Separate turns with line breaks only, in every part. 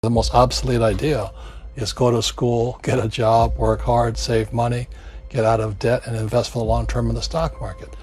The most obsolete idea is go to school, get a job, work hard, save money, get out of debt, and invest for the long term in the stock market.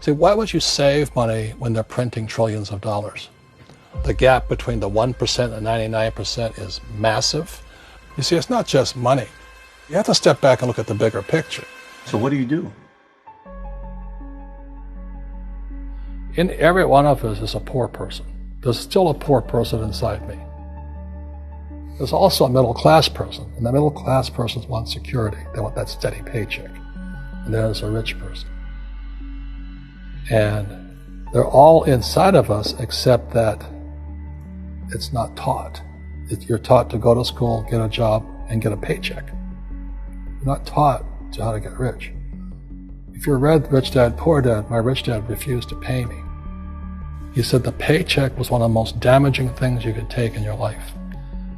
See, why would you save money when they're printing trillions of dollars? The gap between the 1% and 99% is massive. You see, it's not just money. You have to step back and look at the bigger picture.
So what do you do?
In every one of us is a poor person. There's still a poor person inside me. There's also a middle-class person, and the middle-class persons want security. They want that steady paycheck. And there's a rich person. And they're all inside of us, except that it's not taught. You're taught to go to school, get a job, and get a paycheck. You're not taught to how to get rich. If you read Rich Dad, Poor Dad, my rich dad refused to pay me. He said the paycheck was one of the most damaging things you could take in your life.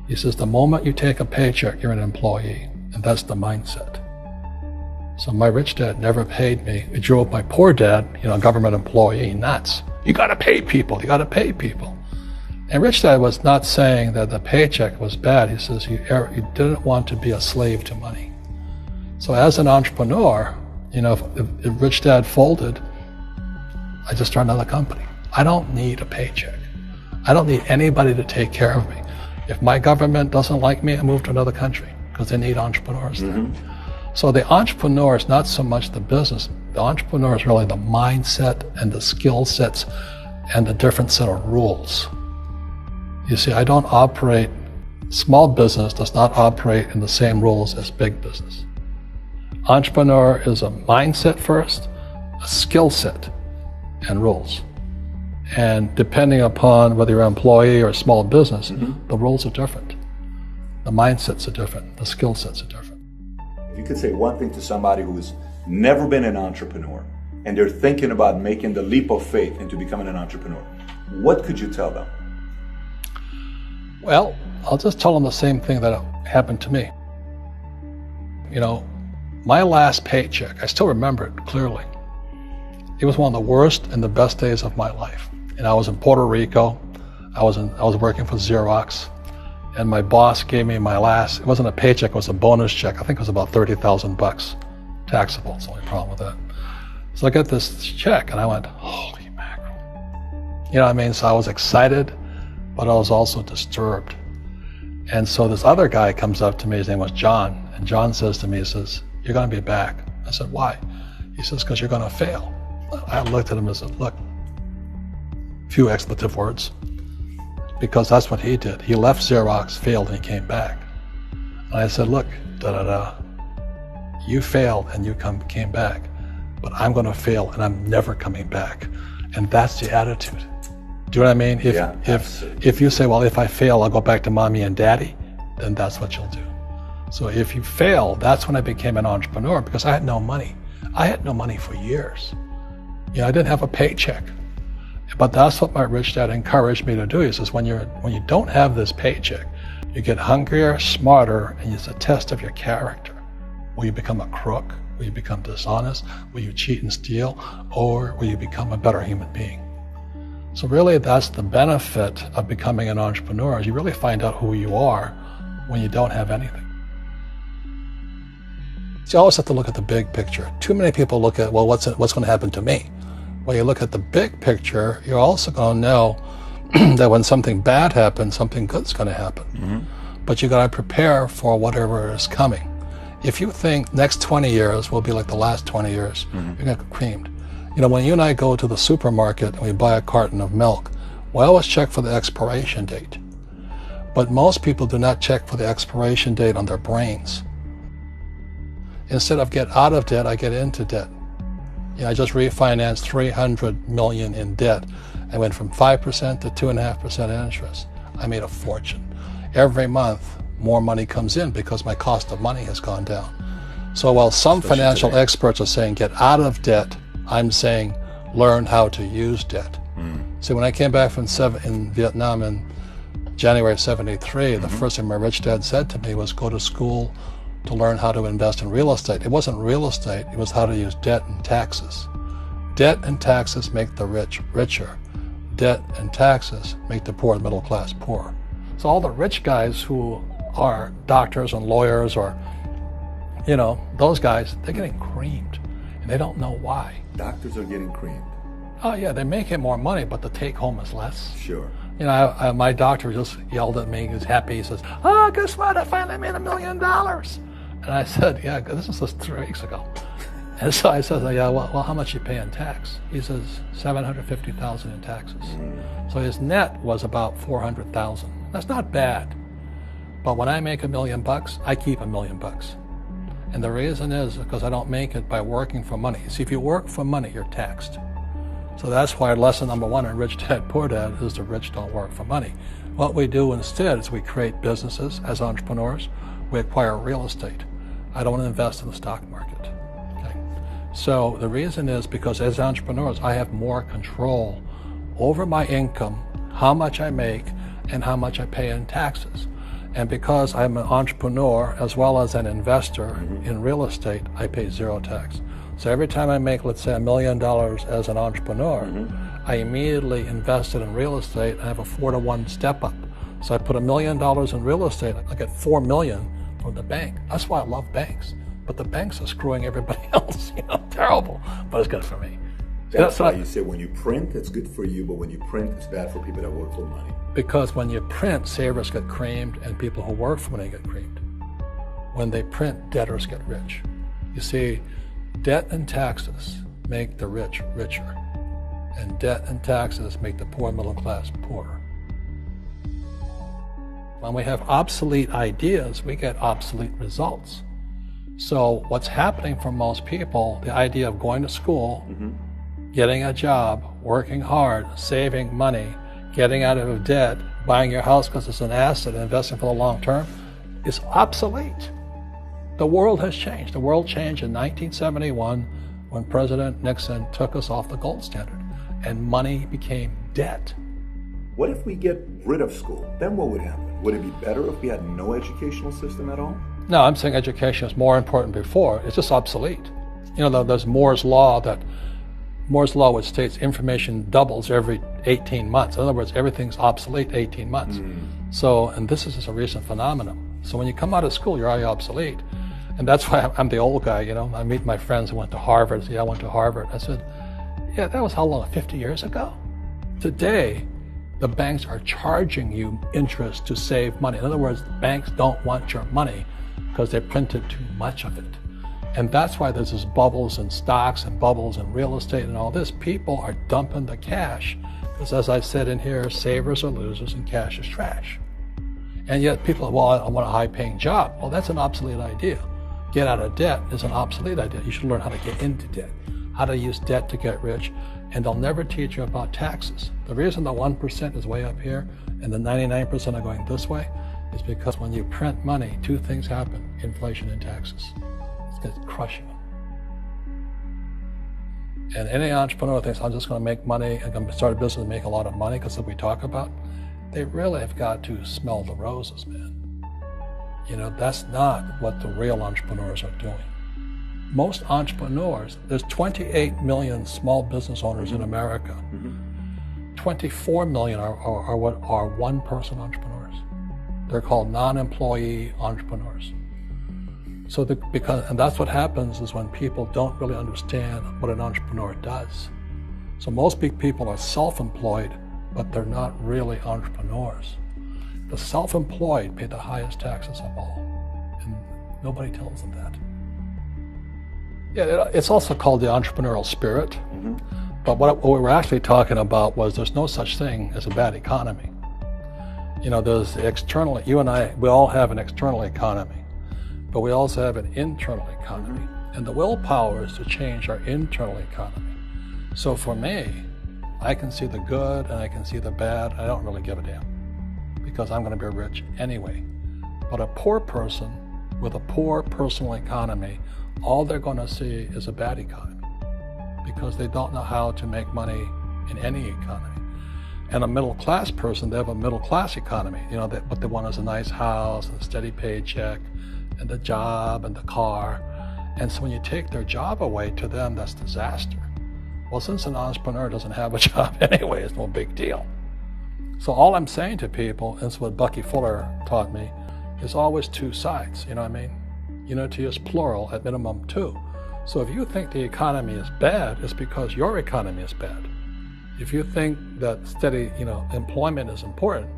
He says the moment you take a paycheck, you're an employee, and that's the mindset. So my rich dad never paid me. It drove my poor dad, government employee, nuts. You gotta pay people, you gotta pay people. And rich dad was not saying that the paycheck was bad. He says he didn't want to be a slave to money. So as an entrepreneur, if rich dad folded, I just started another company. I don't need a paycheck. I don't need anybody to take care of me. If my government doesn't like me, I move to another country because they need entrepreneurs there. So the entrepreneur is not so much the business. The entrepreneur is really the mindset and the skill sets and the different set of rules. You see, I don't operate, small business does not operate in the same rules as big business. Entrepreneur is a mindset first, a skill set, and rules. And depending upon whether you're an employee or a small business, the rules are different. The mindsets are different. The skill sets are different.
If you could say one thing to somebody who's never been an entrepreneur and they're thinking about making the leap of faith into becoming an entrepreneur, what could you tell them?
Well, I'll just tell them the same thing that happened to me. My last paycheck, I still remember it clearly. It was one of the worst and the best days of my life. And I was in Puerto Rico. I was working for Xerox, and my boss gave me my last. It wasn't a paycheck; it was a bonus check. I think it was about $30,000, taxable. It's the only problem with that. So I got this check, and I went, "Holy mackerel!" You know what I mean? So I was excited, but I was also disturbed. And so this other guy comes up to me. His name was John, and John says to me, he says, "You're going to be back." I said, "Why?" He says, "Because you're going to fail." I looked at him and said, "Look." Few expletive words, because that's what he did. He left Xerox, failed, and he came back. And I said, "Look, you failed and you came back, but I'm going to fail and I'm never coming back." And that's the attitude. Do you know what I mean? If you say, "Well, if I fail, I'll go back to mommy and daddy," then that's what you'll do. So if you fail, that's when I became an entrepreneur, because I had no money. I had no money for years. I didn't have a paycheck. But that's what my rich dad encouraged me to do. He says, when you don't have this paycheck, you get hungrier, smarter, and it's a test of your character. Will you become a crook? Will you become dishonest? Will you cheat and steal? Or will you become a better human being? So really, that's the benefit of becoming an entrepreneur, is you really find out who you are when you don't have anything. So you always have to look at the big picture. Too many people look at, well, what's going to happen to me? When you look at the big picture, you're also going to know that when something bad happens, something good's going to happen. But you got to prepare for whatever is coming. If you think next 20 years will be like the last 20 years, you're going to get creamed. When you and I go to the supermarket and we buy a carton of milk, we always check for the expiration date. But most people do not check for the expiration date on their brains. Instead of get out of debt, I get into debt. I just refinanced $300 million in debt. I went from 5% to 2.5% interest. I made a fortune. Every month, more money comes in because my cost of money has gone down. So while some financial experts are saying get out of debt, I'm saying learn how to use debt. See, when I came back from in Vietnam in January of '73, the first thing my rich dad said to me was go to school to learn how to invest in real estate. It wasn't real estate, it was how to use debt and taxes. Debt and taxes make the rich richer. Debt and taxes make the poor and middle class poor. So all the rich guys who are doctors and lawyers or, those guys, they're getting creamed. And they don't know why.
Doctors are getting creamed.
Oh, yeah, they're making more money, but the take home is less.
Sure.
My doctor just yelled at me. He was happy. He says, "Oh, guess what? I finally made $1 million." And I said, "Yeah, this was just 3 weeks ago." And so I said, "Yeah, well, how much you pay in tax?" He says, $750,000 in taxes. So his net was about $400,000. That's not bad. But when I make $1 million, I keep $1 million. And the reason is because I don't make it by working for money. See, if you work for money, you're taxed. So that's why lesson number 1 in Rich Dad, Poor Dad is the rich don't work for money. What we do instead is we create businesses as entrepreneurs. We acquire real estate. I don't invest in the stock market. Okay? So the reason is because as entrepreneurs, I have more control over my income, how much I make, and how much I pay in taxes. And because I'm an entrepreneur as well as an investor in real estate, I pay 0 tax. So every time I make, let's say, $1 million as an entrepreneur, I immediately invested in real estate. I have a 4-to-1 step up. So I put $1 million in real estate, I get $4 million from the bank. That's why I love banks. But the banks are screwing everybody else, terrible. But it's good for me.
That's why you say when you print, it's good for you, but when you print, it's bad for people that work for money.
Because when you print, savers get creamed and people who work for money get creamed. When they print, debtors get rich. You see, debt and taxes make the rich richer, and debt and taxes make the poor middle class poorer. When we have obsolete ideas, we get obsolete results. So what's happening for most people, the idea of going to school, getting a job, working hard, saving money, getting out of debt, buying your house because it's an asset, investing for the long term, is obsolete. The world has changed. The world changed in 1971 when President Nixon took us off the gold standard and money became debt.
What if we get rid of school? Then what would happen? Would it be better if we had no educational system at all?
No, I'm saying education is more important before. It's just obsolete. There's Moore's Law which states information doubles every 18 months. In other words, everything's obsolete 18 months. So, and this is just a recent phenomenon. So when you come out of school, you're already obsolete. And that's why I'm the old guy, I meet my friends who went to Harvard. I went to Harvard. I said, yeah, that was how long, 50 years ago? Today, the banks are charging you interest to save money. In other words, banks don't want your money because they printed too much of it. And that's why there's this bubbles in stocks and bubbles in real estate and all this. People are dumping the cash because, as I said in here, savers are losers and cash is trash. And yet people are, well, I want a high-paying job. Well, that's an obsolete idea. Get out of debt is an obsolete idea. You should learn how to get into debt, how to use debt to get rich, and they'll never teach you about taxes. The reason the 1% is way up here and the 99% are going this way is because when you print money, 2 things happen: inflation and taxes. It's crushing them. And any entrepreneur thinks, I'm just going to make money, I'm going to start a business and make a lot of money because of what we talk about. They really have got to smell the roses, man. That's not what the real entrepreneurs are doing. Most entrepreneurs, there's 28 million small business owners in America. 24 million are what are one-person entrepreneurs. They're called non-employee entrepreneurs. So and that's what happens is when people don't really understand what an entrepreneur does. So most big people are self-employed, but they're not really entrepreneurs. The self-employed pay the highest taxes of all, and nobody tells them that. Yeah, it's also called the entrepreneurial spirit, but what we were actually talking about was there's no such thing as a bad economy. There's external, you and I, we all have an external economy, but we also have an internal economy, and the willpower is to change our internal economy. So for me, I can see the good and I can see the bad. I don't really give a damn because I'm going to be rich anyway. But a poor person with a poor personal economy, all they're going to see is a bad economy because they don't know how to make money in any economy. And a middle class person, they have a middle class economy. What they want is a nice house and a steady paycheck and the job and the car. And so when you take their job away, to them, that's disaster. Well, since an entrepreneur doesn't have a job anyway, it's no big deal. So all I'm saying to people, and it's what Bucky Fuller taught me, is always two sides, you know what I mean? Unity is plural, at minimum two. So if you think the economy is bad, it's because your economy is bad. If you think that steady, employment is important,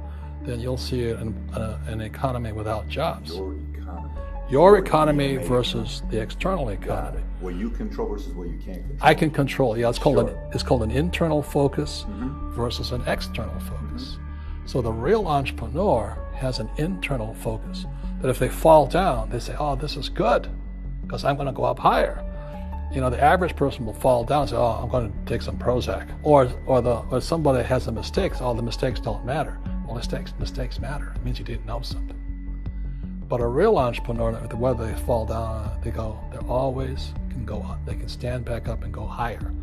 then you'll see an economy without jobs. Your economy versus the external economy.
What you control versus what you can't control.
I can control. Yeah, it's called an internal focus versus an external focus. So the real entrepreneur has an internal focus. That if they fall down, they say, "Oh, this is good, because I'm going to go up higher." The average person will fall down and say, "Oh, I'm going to take some Prozac," or somebody has a mistake. Oh, the mistakes don't matter. Well, mistakes matter. It means you didn't know something. But a real entrepreneur, whether they fall down, they always can go up. They can stand back up and go higher.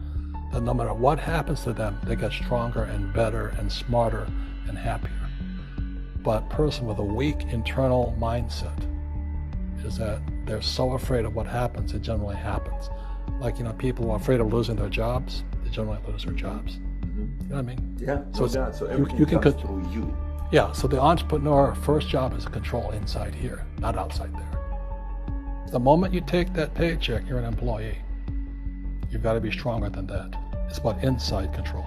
And no matter what happens to them, they get stronger and better and smarter and happier. But a person with a weak internal mindset is that they're so afraid of what happens, it generally happens. Like, people who are afraid of losing their jobs, they generally lose their jobs. You know what I mean?
Yeah.
So
everything comes through you.
Yeah, so the entrepreneur first job is to control inside here, not outside there. The moment you take that paycheck, you're an employee. You've got to be stronger than that. It's about inside control.